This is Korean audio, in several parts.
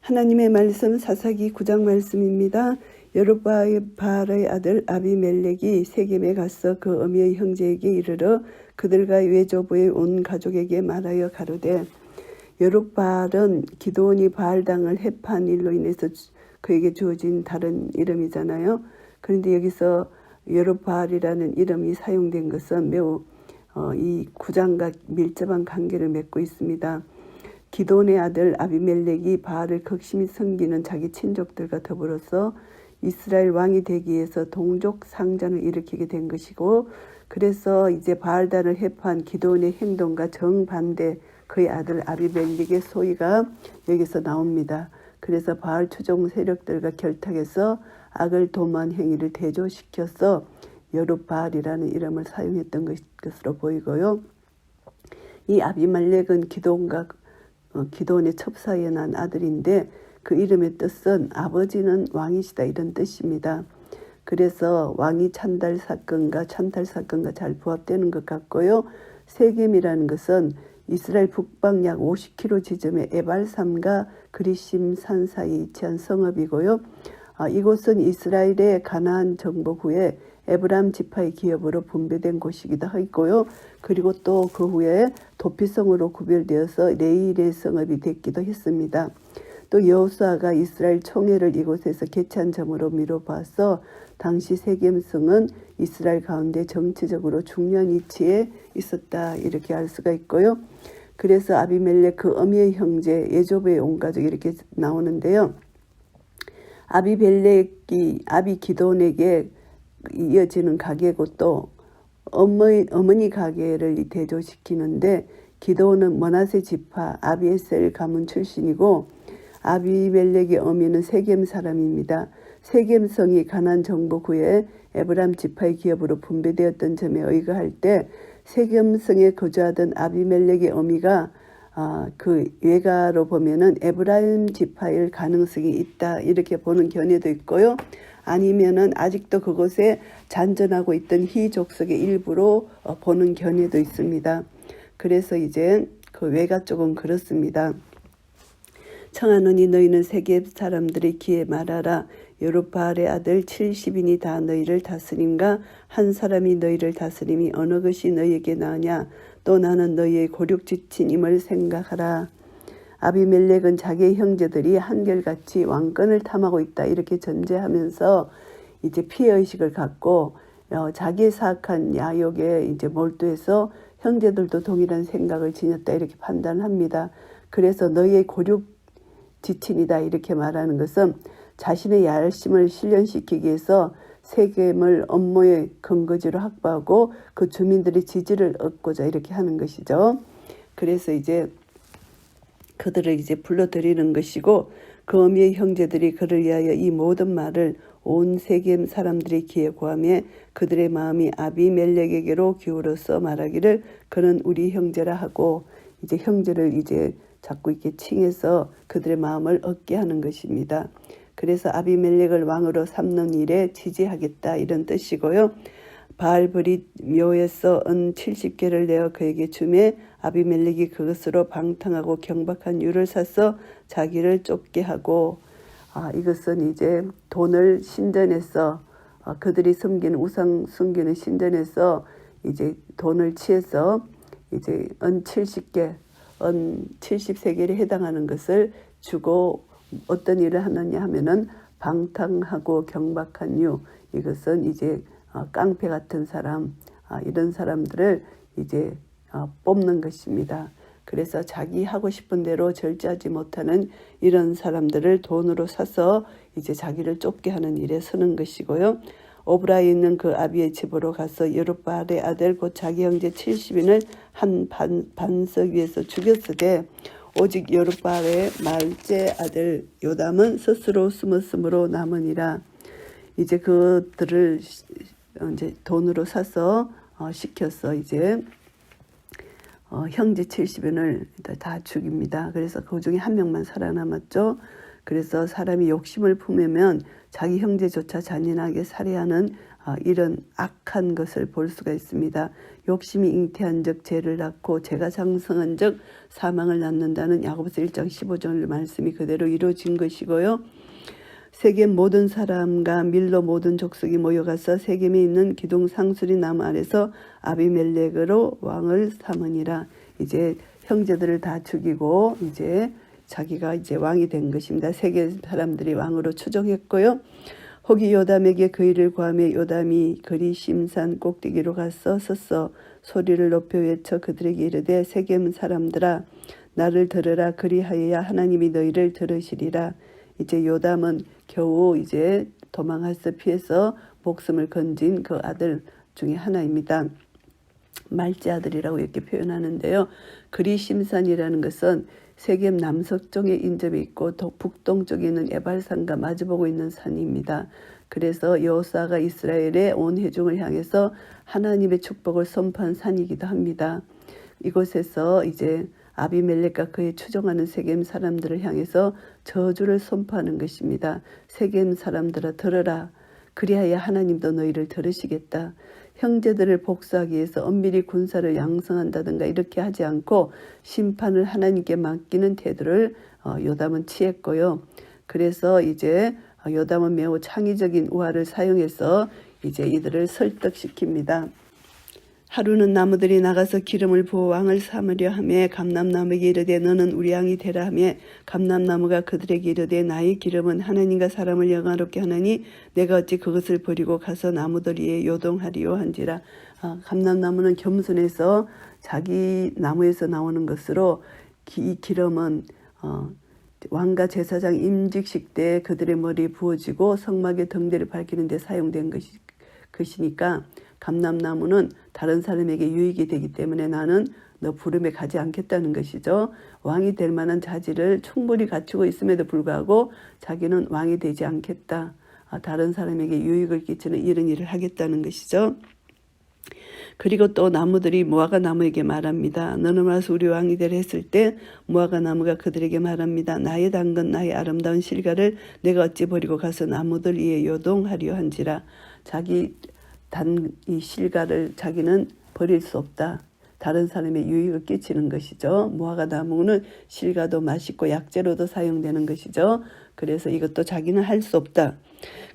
하나님의 말씀 사사기 9장 말씀입니다. 여룹바알의 아들 아비멜렉이 세겜에 가서 그 어미의 형제에게 이르러 그들과 외조부의 온 가족에게 말하여 가로되 여룹바알은 기드온이 바알당을 해판 일로 인해서 그에게 주어진 다른 이름이잖아요. 그런데 여기서 여룹바알이라는 이름이 사용된 것은 매우 이 구장과 밀접한 관계를 맺고 있습니다. 기드온의 아들 아비멜렉이 바알을 극심히 섬기는 자기 친족들과 더불어서 이스라엘 왕이 되기 위해서 동족 상전을 일으키게 된 것이고, 그래서 이제 바알단을 해판 기드온의 행동과 정반대 그의 아들 아비멜렉의 소위가 여기서 나옵니다. 그래서 바알 추종 세력들과 결탁해서 악을 도모한 행위를 대조시켜서 여룹바알이라는 이름을 사용했던 것으로 보이고요. 이 아비멜렉은 기드온의 첩사에 난 아들인데 그 이름의 뜻은 아버지는 왕이시다 이런 뜻입니다. 그래서 왕이 찬달 사건과 잘 부합되는 것 같고요. 세겜이라는 것은 이스라엘 북방 약 50km 지점의 에발산과 그리심 산 사이에 위치한 성읍이고요. 이곳은 이스라엘의 가나안 정복 후에 에브라임 지파의 기업으로 분배된 곳이기도 하고요. 그리고 또 그 후에 도피성으로 구별되어서 레일의 성읍이 됐기도 했습니다. 또 여호수아가 이스라엘 총회를 이곳에서 개최한 점으로 미뤄봐서 당시 세겜성은 이스라엘 가운데 정치적으로 중요한 위치에 있었다 이렇게 알 수가 있고요. 그래서 아비멜렉 그 어미의 형제 예조부의 온 가족이 이렇게 나오는데요. 아비멜렉이 기드온에게 이어지는 가계고 또 어머니 가계를 대조시키는데, 기드온은 므낫세 지파 아비에셀 가문 출신이고 아비멜렉의 어미는 세겜 사람입니다. 세겜성이 가나안 정복 후에 에브라임 지파의 기업으로 분배되었던 점에 의거할 때 세겜성에 거주하던 아비멜렉의 어미가 그 외가로 보면은 에브라임 지파일 가능성이 있다 이렇게 보는 견해도 있고요. 아니면은 아직도 그곳에 잔존하고 있던 희 족속의 일부로 보는 견해도 있습니다. 그래서 이제 그 외가 쪽은 그렇습니다. 청하노니 너희는 세겜 사람들의 귀에 말하라. 여룹바알의 아들 70인이 다 너희를 다스림과 한 사람이 너희를 다스림이 어느 것이 너희에게 나으냐. 또 나는 너희의 고륙지친임을 생각하라. 아비멜렉은 자기의 형제들이 한결같이 왕권을 탐하고 있다 이렇게 전제하면서 이제 피해의식을 갖고 자기의 사악한 야욕에 이제 몰두해서 형제들도 동일한 생각을 지녔다 이렇게 판단합니다. 그래서 너희의 고륙지친이다 이렇게 말하는 것은 자신의 야심을 실현시키기 위해서 세겜을 업무의 근거지로 확보하고 그 주민들의 지지를 얻고자 이렇게 하는 것이죠. 그래서 이제 그들을 이제 불러들이는 것이고, 그 어미의 형제들이 그를 위하여 이 모든 말을 온 세겜 사람들의 귀에 고하며 그들의 마음이 아비멜렉에게로 기울어서 말하기를 그는 우리 형제라 하고, 이제 형제를 이제 자꾸 이렇게 칭해서 그들의 마음을 얻게 하는 것입니다. 그래서 아비멜렉을 왕으로 삼는 일에 지지하겠다 이런 뜻이고요. 바알브릿 묘에서 은 70개를 내어 그에게 주매 아비멜렉이 그것으로 방탕하고 경박한 유를 사서 자기를 쫓게 하고, 이것은 이제 돈을 신전에서 그들이 섬기는 우상 숨기는 신전에서 이제 돈을 취해서 이제 은 70개, 은 70세겔에 해당하는 것을 주고 어떤 일을 하느냐 하면은 방탕하고 경박한 유, 이것은 이제 깡패 같은 사람, 이런 사람들을 이제 뽑는 것입니다. 그래서 자기 하고 싶은 대로 절제하지 못하는 이런 사람들을 돈으로 사서 이제 자기를 쫓게 하는 일에 서는 것이고요. 오브라에 있는 그 아비의 집으로 가서 여룹바알의 아들 곧 자기 형제 70인을 한 반석 위에서 죽였으되 오직 여룹바알의 말째 아들 요담은 스스로 숨었으므로 남으니라. 이제 그들을 이제 돈으로 사서 시켜서 이제 형제 70인을 다 죽입니다. 그래서 그 중에 한 명만 살아남았죠. 그래서 사람이 욕심을 품으면 자기 형제조차 잔인하게 살해하는 이런 악한 것을 볼 수가 있습니다. 욕심이 잉태한 적 죄를 낳고 죄가 장성한 적 사망을 낳는다는 야고보서 1장 15절 말씀이 그대로 이루어진 것이고요. 세겜 모든 사람과 밀로 모든 족속이 모여가서 세겜에 있는 기둥 상수리 나무 아래서 아비멜렉으로 왕을 삼으니라. 이제 형제들을 다 죽이고 이제 자기가 이제 왕이 된 것입니다. 세겜 사람들이 왕으로 추종했고요. 혹이 요담에게 그 일을 구하며 요담이 그리 심산 꼭대기로 가서 섰어 소리를 높여 외쳐 그들에게 이르되 세겜 사람들아 나를 들으라 그리하여야 하나님이 너희를 들으시리라. 이제 요담은 겨우 이제 도망해서 피해서 목숨을 건진 그 아들 중에 하나입니다. 말제 아들이라고 이렇게 표현하는데요. 그리심산이라는 것은 세겜 남서쪽에 인접해 있고 북동쪽에 있는 에발산과 마주보고 있는 산입니다. 그래서 여호수아가 이스라엘의 온 회중을 향해서 하나님의 축복을 선포한 산이기도 합니다. 이곳에서 이제 아비멜렉과 그의 추종하는 세겜 사람들을 향해서 저주를 선포하는 것입니다. 세겜 사람들아 들으라. 그리하여 하나님도 너희를 들으시겠다. 형제들을 복수하기 위해서 엄밀히 군사를 양성한다든가 이렇게 하지 않고 심판을 하나님께 맡기는 태도를 요담은 취했고요. 그래서 이제 요담은 매우 창의적인 우화를 사용해서 이제 이들을 설득시킵니다. 하루는 나무들이 나가서 기름을 부어 왕을 삼으려 하며 감람나무에게 이르되 너는 우리 왕이 되라 하며 감람나무가 그들에게 이르되 나의 기름은 하나님과 사람을 영화롭게 하나니 내가 어찌 그것을 버리고 가서 나무들 위에 요동하리요 한지라. 감람나무는 겸손해서 자기 나무에서 나오는 것으로 이 기름은 왕과 제사장 임직식 때 그들의 머리에 부어지고 성막의 등대를 밝히는 데 사용된 것이니까 감람나무는 다른 사람에게 유익이 되기 때문에 나는 너 부름에 가지 않겠다는 것이죠. 왕이 될 만한 자질을 충분히 갖추고 있음에도 불구하고 자기는 왕이 되지 않겠다. 다른 사람에게 유익을 끼치는 이런 일을 하겠다는 것이죠. 그리고 또 나무들이 무화과 나무에게 말합니다. 너는 와서 우리 왕이 되라 했을 때 무화과 나무가 그들에게 말합니다. 나의 당근 나의 아름다운 실과를 내가 어찌 버리고 가서 나무들 위에 요동하려 한지라. 자기 이 실과를 자기는 버릴 수 없다. 다른 사람의 유익을 끼치는 것이죠. 무화과 나무는 실과도 맛있고 약재로도 사용되는 것이죠. 그래서 이것도 자기는 할 수 없다.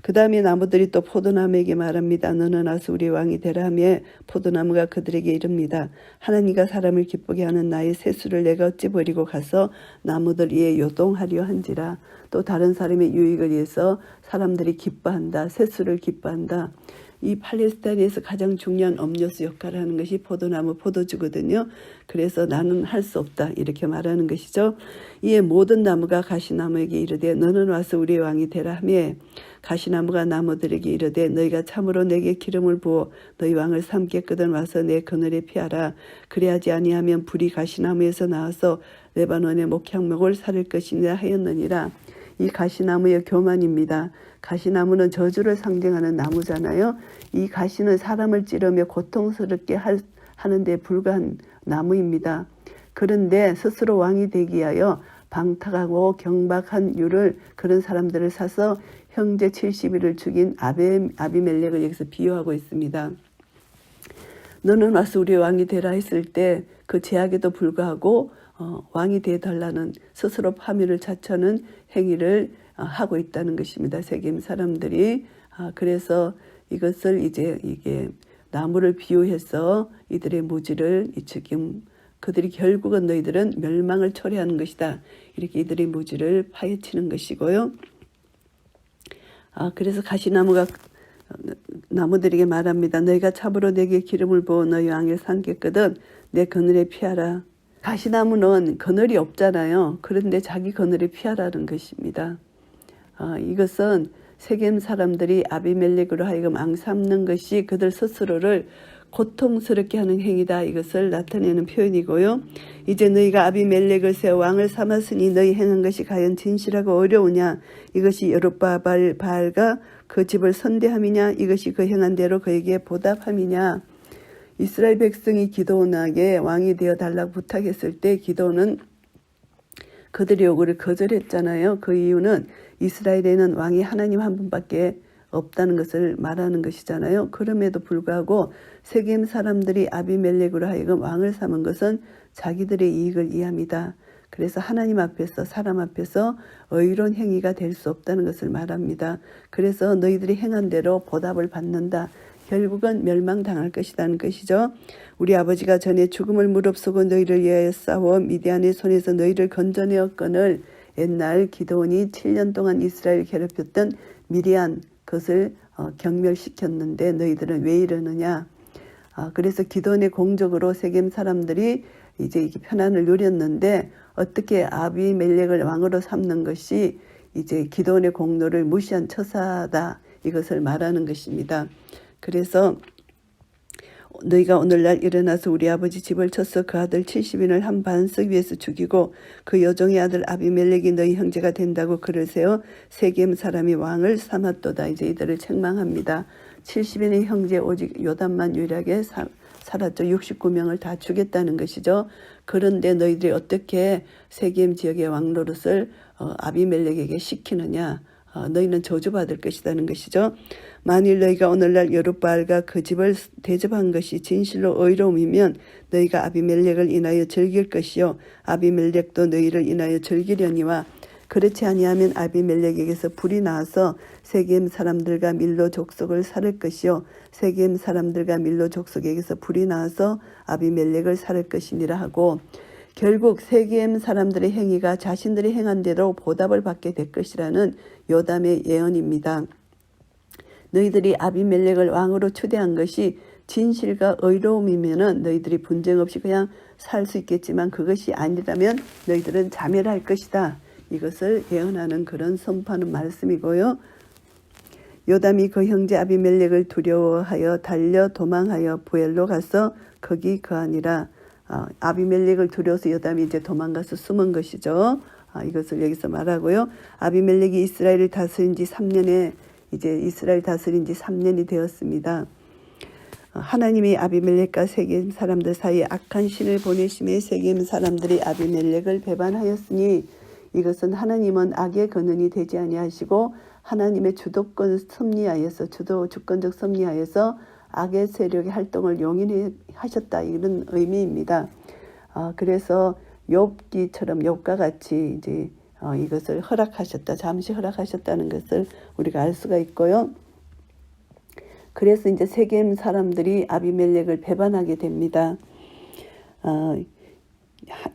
그 다음에 나무들이 또 포도나무에게 말합니다. 너는 와서 우리 왕이 되라 하며 포도나무가 그들에게 이릅니다. 하나님과 사람을 기쁘게 하는 나의 세수를 내가 어찌 버리고 가서 나무들 위에 요동하려 한지라. 또 다른 사람의 유익을 위해서 사람들이 기뻐한다. 세수를 기뻐한다. 이 팔레스타인에서 가장 중요한 음료수 역할을 하는 것이 포도나무, 포도주거든요. 그래서 나는 할 수 없다 이렇게 말하는 것이죠. 이에 모든 나무가 가시나무에게 이르되 너는 와서 우리의 왕이 되라 하며 가시나무가 나무들에게 이르되 너희가 참으로 내게 기름을 부어 너희 왕을 삼겠거든 와서 내 그늘에 피하라. 그래야지 아니하면 불이 가시나무에서 나와서 레바논의 목향목을 살릴 것이니라 하였느니라. 이 가시나무의 교만입니다. 가시나무는 저주를 상징하는 나무잖아요. 이 가시는 사람을 찌르며 고통스럽게 하는 데 불과한 나무입니다. 그런데 스스로 왕이 되기 위하여 방탕하고 경박한 유를 그런 사람들을 사서 형제 70일을 죽인 아비멜렉을 여기서 비유하고 있습니다. 너는 와서 우리 왕이 되라 했을 때 그 제약에도 불구하고 왕이 되어달라는 스스로 파멸을 자처하는 행위를 하고 있다는 것입니다. 세겜 사람들이. 그래서 이것을 이게 나무를 비유해서 이들의 무지를 지금 그들이 결국은 너희들은 멸망을 초래하는 것이다. 이렇게 이들의 무지를 파헤치는 것이고요. 그래서 가시나무가 나무들에게 말합니다. 너희가 참으로 내게 기름을 부어 너희 왕을 삼겠거든 내 그늘에 피하라. 가시나무는 그늘이 없잖아요. 그런데 자기 그늘에 피하라는 것입니다. 이것은 세겜 사람들이 아비멜렉으로 하여금 왕 삼는 것이 그들 스스로를 고통스럽게 하는 행위다. 이것을 나타내는 표현이고요. 이제 너희가 아비멜렉을 세워 왕을 삼았으니 너희 행한 것이 과연 진실하고 어려우냐. 이것이 여룹바알과 그 집을 선대함이냐. 이것이 그 행한 대로 그에게 보답함이냐. 이스라엘 백성이 기드온에게 왕이 되어 달라고 부탁했을 때 기드온은 그들의 요구를 거절했잖아요. 그 이유는 이스라엘에는 왕이 하나님 한 분밖에 없다는 것을 말하는 것이잖아요. 그럼에도 불구하고 세겜 사람들이 아비멜렉으로 하여금 왕을 삼은 것은 자기들의 이익을 이해합니다. 그래서 하나님 앞에서 사람 앞에서 의로운 행위가 될 수 없다는 것을 말합니다. 그래서 너희들이 행한 대로 보답을 받는다. 결국은 멸망당할 것이라는 것이죠. 우리 아버지가 전에 죽음을 무릅쓰고 너희를 위하여 싸워 미디안의 손에서 너희를 건져내었거늘 옛날 기드온이 7년 동안 이스라엘을 괴롭혔던 미디안 그것을 경멸시켰는데 너희들은 왜 이러느냐. 그래서 기드온의 공적으로 세겜 사람들이 이제 편안을 누렸는데 어떻게 아비멜렉을 왕으로 삼는 것이 이제 기드온의 공로를 무시한 처사다. 이것을 말하는 것입니다. 그래서 너희가 오늘날 일어나서 우리 아버지 집을 쳐서 그 아들 70인을 한 반석 위에서 죽이고 그 여종의 아들 아비멜렉이 너희 형제가 된다고 그러세요. 세겜 사람이 왕을 삼았도다. 이제 이들을 책망합니다. 70인의 형제 오직 요담만 유일하게 살았죠. 69명을 다 죽였다는 것이죠. 그런데 너희들이 어떻게 세겜 지역의 왕 노릇을 아비멜렉에게 시키느냐. 너희는 저주받을 것이라는 것이죠. 만일 너희가 오늘날 여룻바알과 그 집을 대접한 것이 진실로 의로움이면 너희가 아비멜렉을 인하여 즐길 것이요 아비멜렉도 너희를 인하여 즐기려니와 그렇지 아니하면 아비멜렉에게서 불이 나와서 세겜 사람들과 밀로 족속을 살을 것이요 세겜 사람들과 밀로 족속에게서 불이 나와서 아비멜렉을 살을 것이니라 하고 결국 세겜 사람들의 행위가 자신들이 행한 대로 보답을 받게 될 것이라는 요담의 예언입니다. 너희들이 아비멜렉을 왕으로 추대한 것이 진실과 의로움이면은 너희들이 분쟁 없이 그냥 살 수 있겠지만 그것이 아니라면 너희들은 자멸할 것이다. 이것을 예언하는 그런 선포하는 말씀이고요. 요담이 그 형제 아비멜렉을 두려워하여 달려 도망하여 부엘로 가서 거기 거하니라. 아비멜렉을 두려워서 요담이 이제 도망가서 숨은 것이죠. 이것을 여기서 말하고요. 아비멜렉이 이스라엘을 다스린 지 3년에 이제 이스라엘 다스린 지 3년이 되었습니다. 하나님이 아비멜렉과 세겜 사람들 사이에 악한 신을 보내심에 세겜 사람들이 아비멜렉을 배반하였으니 이것은 하나님은 악의 근원이 되지 아니하시고 하나님의 주도권 섭리하여서 주권적 섭리하여서 악의 세력의 활동을 용인하셨다 이런 의미입니다. 그래서 욥기처럼 욥과 같이 이제 이것을 허락하셨다, 잠시 허락하셨다는 것을 우리가 알 수가 있고요. 그래서 이제 세겜 사람들이 아비멜렉을 배반하게 됩니다.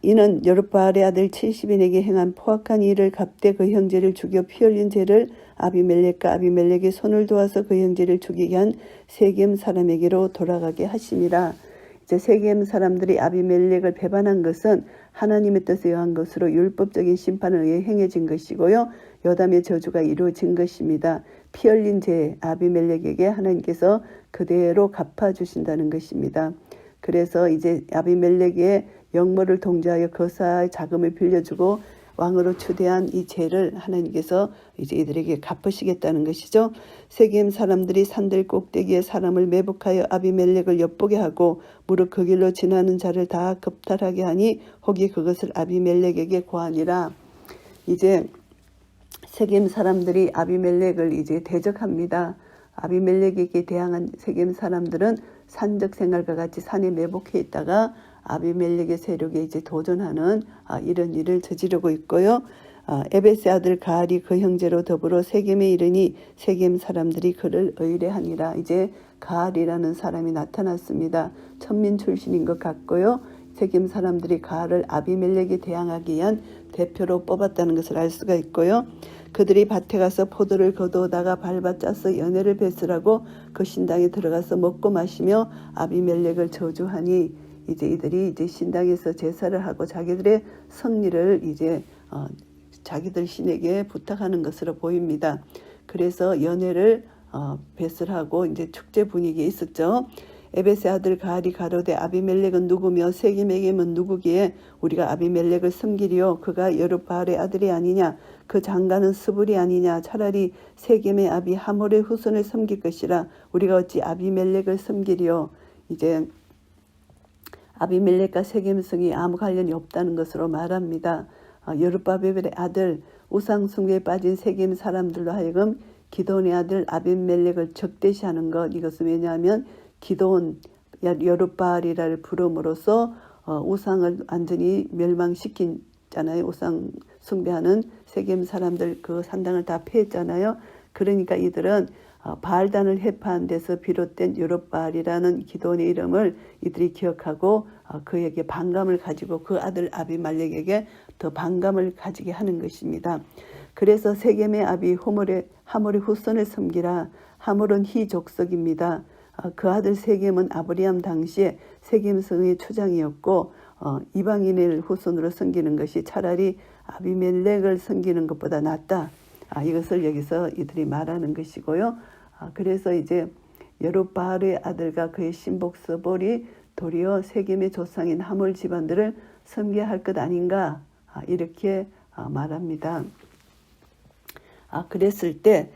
이는 여룻바알의 아들 70인에게 행한 포악한 일을 갚되 그 형제를 죽여 피 흘린 죄를 아비멜렉과 아비멜렉의 손을 도와서 그 형제를 죽이게 한 세겜 사람에게로 돌아가게 하심이라. 이제 세겜 사람들이 아비멜렉을 배반한 것은 하나님의 뜻에 의한 것으로 율법적인 심판을 의해 행해진 것이고요. 요담의 저주가 이루어진 것입니다. 피 흘린 죄 아비멜렉에게 하나님께서 그대로 갚아주신다는 것입니다. 그래서 이제 아비멜렉의 영모를 통제하여 거사의 자금을 빌려주고 왕으로 추대한 이 죄를 하나님께서 이제 이들에게 갚으시겠다는 것이죠. 세겜 사람들이 산들 꼭대기에 사람을 매복하여 아비멜렉을 엿보게 하고 무릇 그 길로 지나는 자를 다 겁탈하게 하니 혹이 그것을 아비멜렉에게 고하니라. 이제 세겜 사람들이 아비멜렉을 이제 대적합니다. 아비멜렉에게 대항한 세겜 사람들은 산적 생활과 같이 산에 매복해 있다가 아비멜렉의 세력에 이제 도전하는 이런 일을 저지르고 있고요. 에벳의 아들 가알이 그 형제로 더불어 세겜에 이르니 세겜 사람들이 그를 의뢰하니라. 이제 가알이라는 사람이 나타났습니다. 천민 출신인 것 같고요. 세겜 사람들이 가알을 아비멜렉에 대항하기 위한 대표로 뽑았다는 것을 알 수가 있고요. 그들이 밭에 가서 포도를 거두다가 밟아 짜서 연회를 베스라고 그 신당에 들어가서 먹고 마시며 아비멜렉을 저주하니 이제 이들이 이제 신당에서 제사를 하고 자기들의 성리를 이제 자기들 신에게 부탁하는 것으로 보입니다. 그래서 연회를 배설하고 이제 축제 분위기에 있었죠. 에벳의 아들 가알이 가로되 아비멜렉은 누구며 세겜에게는 누구기에 우리가 아비멜렉을 섬기리요 그가 여룻바알의 아들이 아니냐 그 장가는 스불이 아니냐 차라리 세겜의 아비 하몰의 후손을 섬길 것이라 우리가 어찌 아비멜렉을 섬기리요. 이제 아비멜렉과 세겜성이 아무 관련이 없다는 것으로 말합니다. 여룻바벨의 아들 우상 숭배에 빠진 세겜 사람들로 하여금 기드온의 아들 아비멜렉을 적대시하는 것, 이것은 왜냐하면 기드온 여룻바알이라를 부름으로써 우상을 완전히 멸망시키잖아요. 우상 숭배하는 세겜 사람들 그 산당을 다 폐했잖아요. 그러니까 이들은 바알단을 해파한 데서 비롯된 여룻바알이라는 기드온의 이름을 이들이 기억하고 그에게 반감을 가지고 그 아들 아비멜렉에게 더 반감을 가지게 하는 것입니다. 그래서 세겜의 아비 하몰의 후손을 섬기라. 하몰은 히 족속입니다. 그 아들 세겜은 아브리함 당시에 세겜 성의 추장이었고 이방인을 후손으로 섬기는 것이 차라리 아비멜렉을 섬기는 것보다 낫다. 이것을 여기서 이들이 말하는 것이고요. 그래서 이제 여룻바알의 아들과 그의 신복 스볼이 도리어 세겜의 조상인 하몰 집안들을 섬겨야 할 것 아닌가, 이렇게 말합니다. 그랬을 때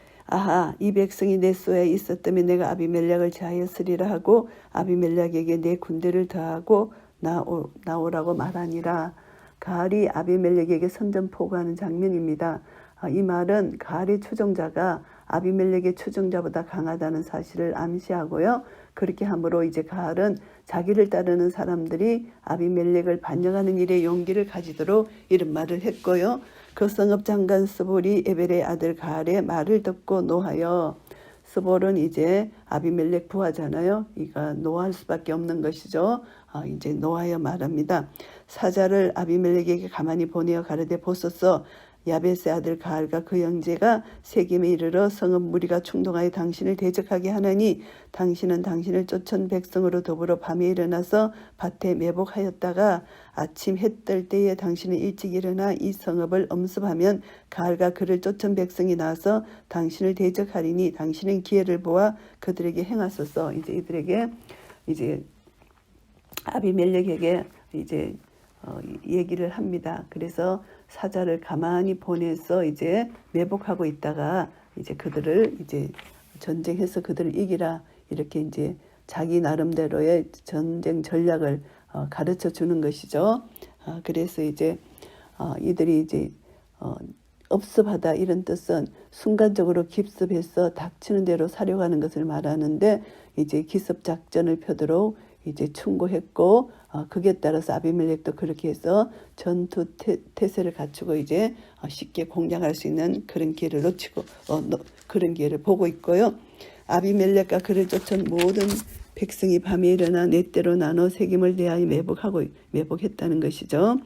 이 백성이 내 소에 있었다면 내가 아비멜렉을 제하였으리라 하고 아비멜렉에게 내 군대를 더하고 나오라고 말하니라. 가알이 아비멜렉에게 선전포고하는 장면입니다. 이 말은 가알의 추종자가 아비멜렉의 추종자보다 강하다는 사실을 암시하고요. 그렇게 함으로 이제 가알은 자기를 따르는 사람들이 아비멜렉을 반역하는 일에 용기를 가지도록 이런 말을 했고요. 그 성읍 장관 스볼이 에벨의 아들 가알의 말을 듣고 노하여, 스볼은 이제 아비멜렉 부하잖아요. 이가 노할 수밖에 없는 것이죠. 이제 노하여 말합니다. 사자를 아비멜렉에게 가만히 보내어 가르되 보소서, 야벳의 아들 가알과 그 형제가 세겜에 이르러 성읍 무리가 충동하여 당신을 대적하게 하나니 당신은 당신을 쫓은 백성으로 더불어 밤에 일어나서 밭에 매복하였다가 아침 해 뜰 때에 당신은 일찍 일어나 이 성읍을 엄습하면 가알과 그를 쫓은 백성이 나와서 당신을 대적하리니 당신은 기회를 보아 그들에게 행하소서. 이제 이들에게 이제 아비멜렉에게 이제 얘기를 합니다. 그래서 사자를 가만히 보내서 이제 매복하고 있다가 이제 그들을 이제 전쟁해서 그들을 이기라, 이렇게 이제 자기 나름대로의 전쟁 전략을 가르쳐 주는 것이죠. 그래서 이제 이들이 이제 업습하다, 이런 뜻은 순간적으로 기습해서 닥치는 대로 사려가는 것을 말하는데, 이제 기습 작전을 펴도록 이제 충고했고, 그에 따라서 아비멜렉도 그렇게 해서 전투 태세를 갖추고 이제 쉽게 공략할 수 있는 그런 기회를 놓치고 그런 기회를 보고 있고요. 아비멜렉과 그를 쫓은 모든 백성이 밤에 일어나 네 때로 나눠 세겜을 대하여 매복했다는 것이죠.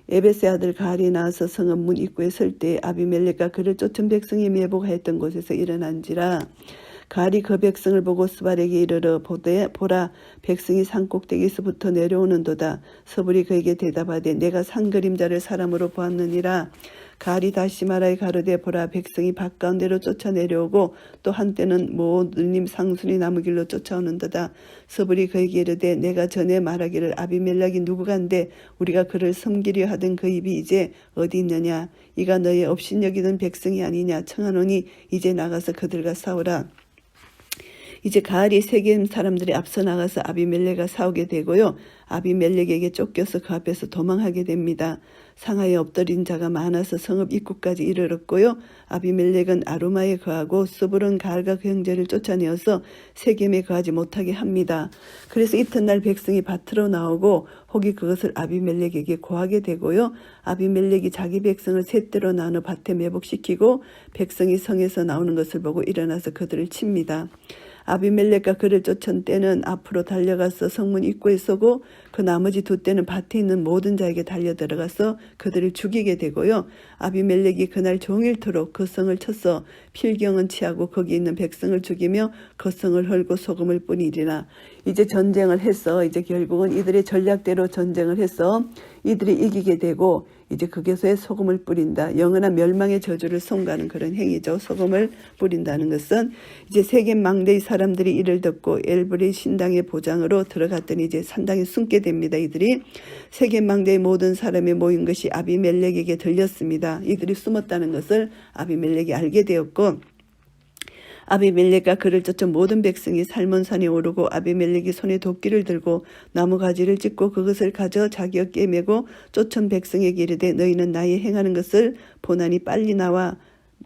에벳의 아들 가알이 나와서 성읍 문 입구에 설 때 아비멜렉과 그를 쫓은 백성이 매복하였던 곳에서 일어난지라. 가알이 그 백성을 보고 스발에게 이르러 보라, 백성이 산꼭대기에서부터 내려오는도다. 스발이 그에게 대답하되 내가 산 그림자를 사람으로 보았느니라. 가알이 다시 말하여 가로되 보라, 백성이 밭 가운데로 쫓아 내려오고 또 한때는 모든 상순이 나무 길로 쫓아오는도다. 스발이 그에게 이르되 내가 전에 말하기를 아비멜렉이 누구간데 우리가 그를 섬기려 하던 그 입이 이제 어디 있느냐. 이가 너의 업신여기던 백성이 아니냐. 청하노니 이제 나가서 그들과 싸우라. 이제 가알이 세겜 사람들이 앞서 나가서 아비멜렉과 싸우게 되고요. 아비멜렉에게 쫓겨서 그 앞에서 도망하게 됩니다. 상하에 엎드린 자가 많아서 성읍 입구까지 이르렀고요. 아비멜렉은 아루마에 거하고 스불은 가알과 그 형제를 쫓아내어서 세겜에 거하지 못하게 합니다. 그래서 이튿날 백성이 밭으로 나오고 혹이 그것을 아비멜렉에게 고하게 되고요. 아비멜렉이 자기 백성을 셋대로 나눠 밭에 매복시키고 백성이 성에서 나오는 것을 보고 일어나서 그들을 칩니다. 아비멜렉과 그를 쫓은 때는 앞으로 달려가서 성문 입구에 서고 그 나머지 두 때는 밭에 있는 모든 자에게 달려들어가서 그들을 죽이게 되고요. 아비멜렉이 그날 종일토록 그 성을 쳐서 필경은 취하고 거기 있는 백성을 죽이며 그 성을 헐고 소금을 뿌리리라. 이제 전쟁을 해서 이제 결국은 이들의 전략대로 전쟁을 해서 이들이 이기게 되고 이제 거기서의 소금을 뿌린다. 영원한 멸망의 저주를 송가하는 그런 행위죠. 소금을 뿌린다는 것은 이제 세겜 망대의 사람들이 이를 듣고 엘브리 신당의 보장으로 들어갔더니 이제 산당에 숨게 됩니다. 이들이 세겜 망대의 모든 사람이 모인 것이 아비멜렉에게 들렸습니다. 이들이 숨었다는 것을 아비멜렉이 알게 되었고 아비멜렉과 그를 쫓은 모든 백성이 살몬산에 오르고 아비멜렉이 손에 도끼를 들고 나무가지를 찢고 그것을 가져 자기 어깨에 메고 쫓은 백성에게 이르되 너희는 나의 행하는 것을 보나니 빨리 나와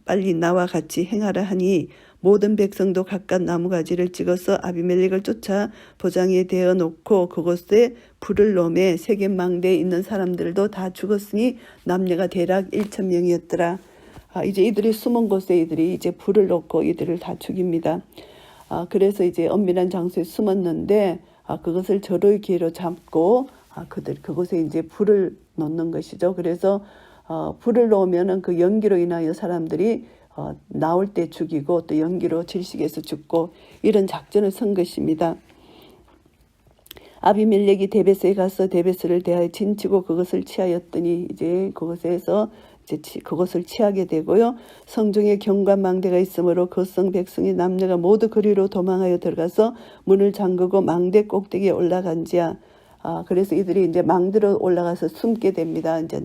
빨리 나와 같이 행하라 하니 모든 백성도 각각 나무가지를 찍어서 아비멜렉을 쫓아 보장에 대어 놓고 그곳에 불을 놓매 세겜 망대에 있는 사람들도 다 죽었으니 남녀가 대략 1,000명이었더라. 이제 이들이 숨은 곳에 이들이 이제 불을 놓고 이들을 다 죽입니다. 그래서 이제 엄밀한 장소에 숨었는데 그것을 절호의 기회로 잡고 그곳에 이제 불을 놓는 것이죠. 그래서 불을 놓으면은 그 연기로 인하여 사람들이 나올 때 죽이고 또 연기로 질식해서 죽고 이런 작전을 쓴 것입니다. 아비멜렉이 데베스에 가서 데베스를 대하여 진치고 그것을 취하였더니 이제 그곳에서 그것을 취하게 되고요. 성중에 경관망대가 있으므로 그 성 백성이 남녀가 모두 그리로 도망하여 들어가서 문을 잠그고 망대 꼭대기에 올라간지야. 그래서 이들이 이제 망대로 올라가서 숨게 됩니다. 이제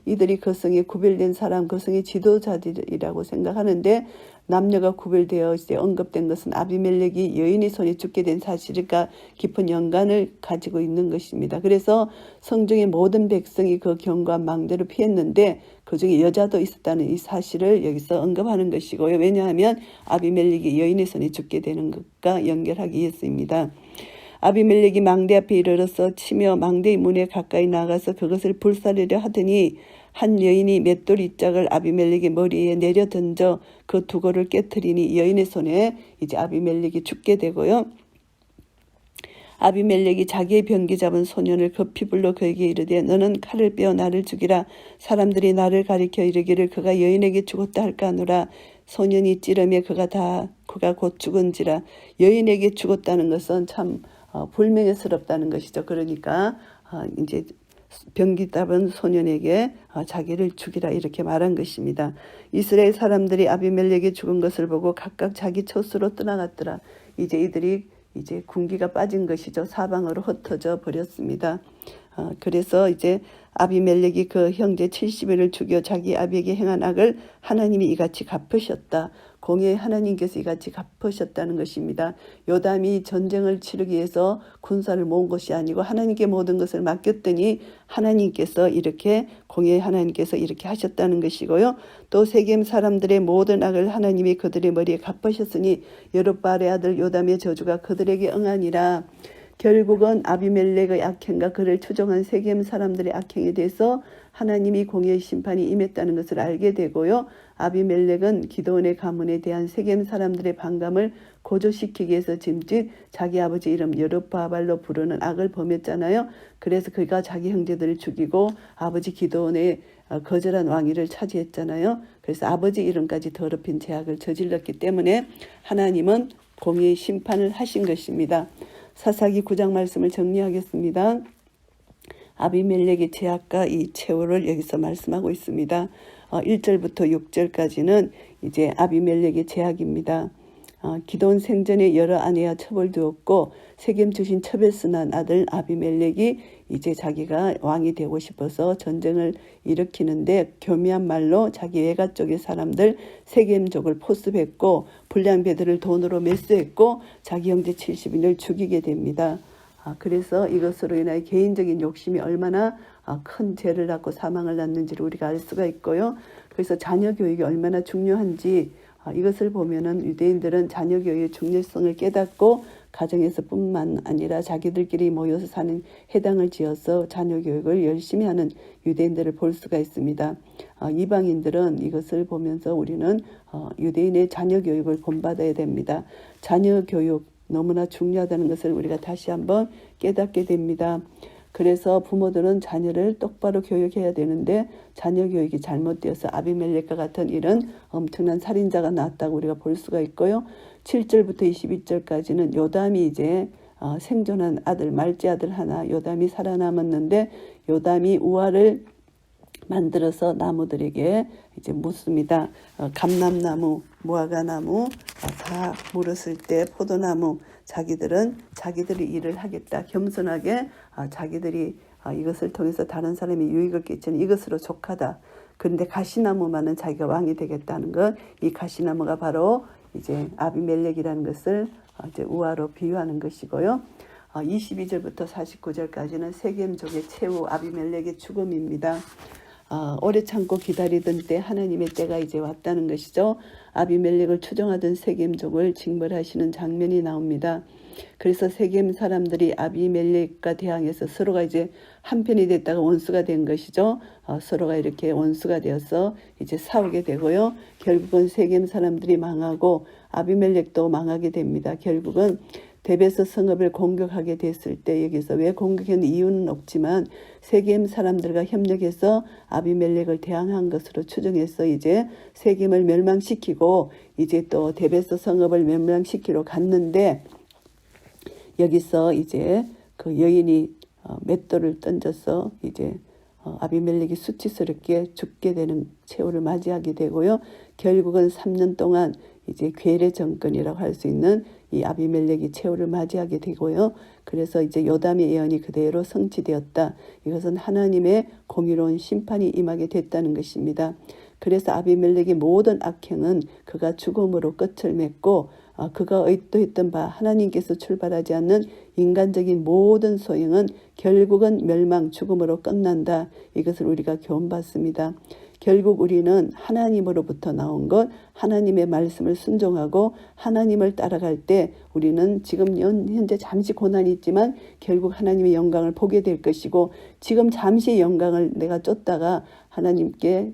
이들이 그 성에 구별된 사람, 그 성의 지도자들이라고 생각하는데 남녀가 구별되어 이제 언급된 것은 아비멜렉이 여인의 손에 죽게 된 사실과 깊은 연관을 가지고 있는 것입니다. 그래서 성중의 모든 백성이 그 경관 망대로 피했는데 그중에 여자도 있었다는 이 사실을 여기서 언급하는 것이고요. 왜냐하면 아비멜렉이 여인의 손에 죽게 되는 것과 연결하기 위해서입니다. 아비멜렉이 망대 앞에 이르러서 치며 망대의 문에 가까이 나가서 그것을 불사르려 하더니 한 여인이 맷돌 이짝을 아비멜렉의 머리에 내려 던져 그 두고를 깨뜨리니 여인의 손에 이제 아비멜렉이 죽게 되고요. 아비멜렉이 자기의 병기 잡은 소년을 급히 불러 그에게 이르되 너는 칼을 빼어 나를 죽이라. 사람들이 나를 가리켜 이르기를 그가 여인에게 죽었다 할까 하노라. 소년이 찌르며 그가 곧 죽은지라. 여인에게 죽었다는 것은 참 불명예스럽다는 것이죠. 그러니까 이제 병기 잡은 소년에게 자기를 죽이라 이렇게 말한 것입니다. 이스라엘 사람들이 아비멜렉이 죽은 것을 보고 각각 자기 처소로 떠나갔더라. 이제 이들이 이제 군기가 빠진 것이죠. 사방으로 흩어져 버렸습니다. 그래서 이제 아비멜렉이 그 형제 70인을 죽여 자기 아비에게 행한 악을 하나님이 이같이 갚으셨다. 공의 하나님께서 이같이 갚으셨다는 것입니다. 요담이 전쟁을 치르기 위해서 군사를 모은 것이 아니고 하나님께 모든 것을 맡겼더니 하나님께서 이렇게 공의 하나님께서 이렇게 하셨다는 것이고요. 또 세겜 사람들의 모든 악을 하나님이 그들의 머리에 갚으셨으니 여룻바알의 아들 요담의 저주가 그들에게 응하니라. 결국은 아비멜렉의 악행과 그를 추종한 세겜 사람들의 악행에 대해서 하나님이 공의의 심판이 임했다는 것을 알게 되고요. 아비멜렉은 기드온의 가문에 대한 세겜 사람들의 반감을 고조시키기 위해서 짐짓 자기 아버지 이름 여룻바알로 부르는 악을 범했잖아요. 그래서 그가 자기 형제들을 죽이고 아버지 기드온의 거절한 왕위를 차지했잖아요. 그래서 아버지 이름까지 더럽힌 죄악을 저질렀기 때문에 하나님은 공의의 심판을 하신 것입니다. 사사기 9장 말씀을 정리하겠습니다. 아비멜렉의 죄악과 이 최후를 여기서 말씀하고 있습니다. 1절부터 6절까지는 이제 아비멜렉의 죄악입니다. 기드온 생전에 여러 아내와 처벌되었고 세겜 주신 첩에스난 아들 아비멜렉이 이제 자기가 왕이 되고 싶어서 전쟁을 일으키는데 교미한 말로 자기 외가 쪽의 사람들 세겜족을 포습했고 불량배들을 돈으로 매수했고 자기 형제 70인을 죽이게 됩니다. 그래서 이것으로 인하여 개인적인 욕심이 얼마나 큰 죄를 낳고 사망을 낳는지를 우리가 알 수가 있고요. 그래서 자녀 교육이 얼마나 중요한지 이것을 보면은 유대인들은 자녀 교육의 중요성을 깨닫고 가정에서 뿐만 아니라 자기들끼리 모여서 사는 회당을 지어서 자녀 교육을 열심히 하는 유대인들을 볼 수가 있습니다. 이방인들은 이것을 보면서 우리는 유대인의 자녀 교육을 본받아야 됩니다. 자녀 교육 너무나 중요하다는 것을 우리가 다시 한번 깨닫게 됩니다. 그래서 부모들은 자녀를 똑바로 교육해야 되는데 자녀 교육이 잘못되어서 아비멜렉과 같은 이런 엄청난 살인자가 나왔다고 우리가 볼 수가 있고요. 7절부터 22절까지는 요담이 이제 생존한 아들 말제 아들 하나 요담이 살아남았는데 요담이 우화를 만들어서 나무들에게 이제 묻습니다. 감람나무, 무화과나무 다 물었을 때 포도나무 자기들이 일을 하겠다. 겸손하게 자기들이 이것을 통해서 다른 사람이 유익을 끼치는 이것으로 족하다. 그런데 가시나무만은 자기가 왕이 되겠다는 것, 이 가시나무가 바로 이제 아비멜렉이라는 것을 이제 우화로 비유하는 것이고요. 22절부터 49절까지는 세겜족의 최후 아비멜렉의 죽음입니다. 오래 참고 기다리던 때 하나님의 때가 이제 왔다는 것이죠. 아비멜렉을 추종하던 세겜족을 징벌하시는 장면이 나옵니다. 그래서 세겜 사람들이 아비멜렉과 대항해서 서로가 이제 한편이 됐다가 원수가 된 것이죠. 서로가 이렇게 원수가 되어서 이제 싸우게 되고요. 결국은 세겜 사람들이 망하고 아비멜렉도 망하게 됩니다. 결국은 데베스 성읍을 공격하게 됐을 때 여기서 왜 공격한 이유는 없지만 세겜 사람들과 협력해서 아비멜렉을 대항한 것으로 추정해서 이제 세겜을 멸망시키고 이제 또 데베스 성읍을 멸망시키러 갔는데 여기서 이제 그 여인이 맷돌을 던져서 이제 아비멜렉이 수치스럽게 죽게 되는 최후를 맞이하게 되고요. 결국은 3년 동안 이제 괴뢰 정권이라고 할 수 있는 이 아비멜렉이 최후를 맞이하게 되고요. 그래서 이제 요담의 예언이 그대로 성취되었다. 이것은 하나님의 공의로운 심판이 임하게 됐다는 것입니다. 그래서 아비멜렉의 모든 악행은 그가 죽음으로 끝을 맺고 그가 의도했던 바 하나님께서 출발하지 않는 인간적인 모든 소행은 결국은 멸망, 죽음으로 끝난다. 이것을 우리가 교훈받습니다. 결국 우리는 하나님으로부터 나온 것, 하나님의 말씀을 순종하고 하나님을 따라갈 때 우리는 지금 현재 잠시 고난이 있지만 결국 하나님의 영광을 보게 될 것이고 지금 잠시 영광을 내가 쫓다가 하나님께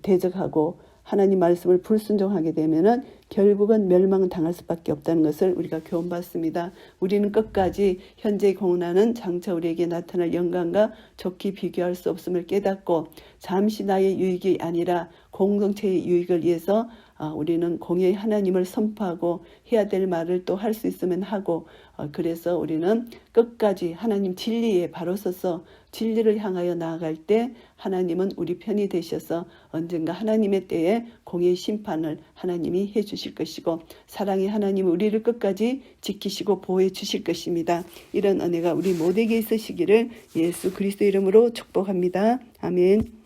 대적하고 하나님 말씀을 불순종하게 되면은 결국은 멸망당할 수밖에 없다는 것을 우리가 교훈받습니다. 우리는 끝까지 현재의 고난은 장차 우리에게 나타날 영광과 좋게 비교할 수 없음을 깨닫고 잠시 나의 유익이 아니라 공동체의 유익을 위해서 우리는 공의의 하나님을 선포하고 해야 될 말을 또 할 수 있으면 하고 그래서 우리는 끝까지 하나님 진리에 바로 서서 진리를 향하여 나아갈 때 하나님은 우리 편이 되셔서 언젠가 하나님의 때에 공의의 심판을 하나님이 해주실 것이고 사랑의 하나님은 우리를 끝까지 지키시고 보호해 주실 것입니다. 이런 은혜가 우리 모두에게 있으시기를 예수 그리스도 이름으로 축복합니다. 아멘.